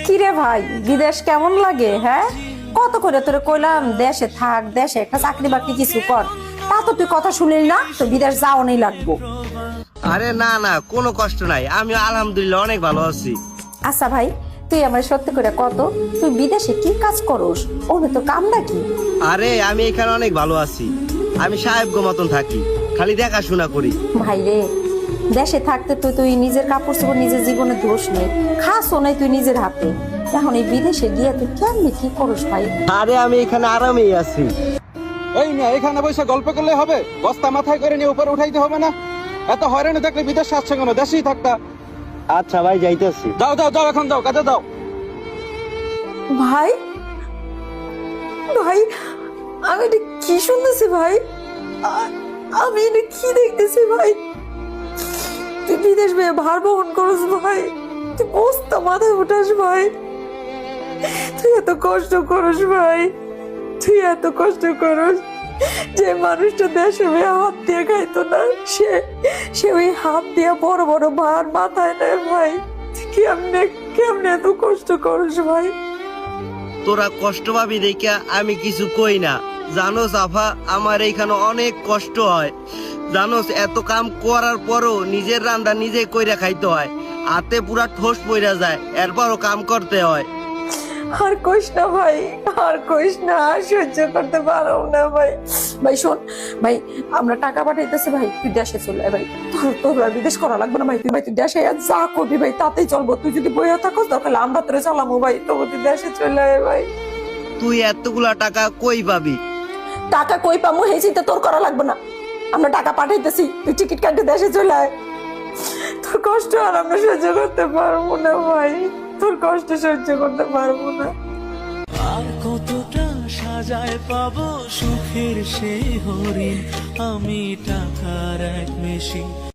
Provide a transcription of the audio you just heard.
কিরে ভাই, বিদেশ কেমন লাগে? হ্যাঁ, কত করে তোরে কইলাম দেশে থাক, দেশে একটা চাকরি বাকরি কিছু কর, তা তো তুই কথা শুনিস না। তো বিদেশ যাও নেই লাগবো। আরে না না, কোনো কষ্ট নাই, আমি আলহামদুলিল্লাহ অনেক ভালো আছি। আচ্ছা ভাই, তুই আমার সত্যি করে কত, তুই বিদেশে কি কাজ করস? ওনে তো কাম নাকি? আরে আমি এখানে অনেক ভালো আছি, আমি সাহেব গো মতন থাকি, খালি দেখাশোনা করি। ভাই রে, দেশে থাকতে তো তুই নিজের কাপড় চোপড় নিজের জীবনে দোষ নেই, খাসও নাই তুই নিজের হাতে। এখন এই বিদেশে গিয়ে তুই কেমনি কি করস ভাই? আরে আমি এখানে আরামেই আছি। এই না, এখানে বসে গল্প করলে হবে? বস্তা মাথায় করে নিয়ে উপরে উঠাইতে হবে না? এত হয়রানি দেখলে বিদেশে আসছে কেন? দেশেই থাকতা। আচ্ছা ভাই, যাইতেছি। যাও যাও যাও, এখন যাও, কাজে যাও। ভাই, ভাই, আমি এটা কি শুনতেছি ভাই? আমি এটা কি দেখতেছি ভাই? তুই বিদেশ মেয়ে ভার বহন করস ভাই, তুই বস্তা মাথায় উঠাস ভাই, তুই এত কষ্ট করস ভাই, তুই এত কষ্ট করস। যে মানুষটা দেশে মেয়ে হাত দিয়ে খাইতো না, সে সে ওই হাত দিয়ে বড় বড় ভার মাথায় নেয় ভাই। তুই কেমনে কেমনে এত কষ্ট করস ভাই? তোরা কষ্ট পাবি দেখা আমি কিছু কই না। জানোস আফা, আমার এইখানে অনেক কষ্ট হয়। জানোস, এত কাম করার পরও নিজের রান্না নিজে কইরা খাইতে হয়, হাতে পুরা ঠোস পইরা যায়, এরপরও কাম করতে হয়। আর কইস না ভাই, আর কইস না, আর সহ্য করতে পারো না ভাই। ভাই শোন ভাই, আমরা টাকা পাঠাইতেছি ভাই, তুই দেশে চলে আয় ভাই। তোর আর বিদেশ করা লাগবে না ভাই, তুই দেশে আয়, যা করবি ভাই তাতেই চলবো। তুই যদি বইয়া থাকো দরকার আমরা তোরে চালামো ভাই, তবু তুই দেশে চলে আয় ভাই। তুই এতগুলা টাকা কই পাবি? টাকা কই পামু এই চিন্তা তোর করা লাগবে না, আমরা টাকা পাঠাইতেছি, তুই টিকিট কাটে দেশে চলে আয়। তোর কষ্ট আর আমরা সহ্য করতে পারবো না ভাই, তোর কষ্ট সহ্য করতে পারবো না। আর কতটা সাজায় পাবো সুখের সেই হরিণ, আমি টাকার এক মেশিন।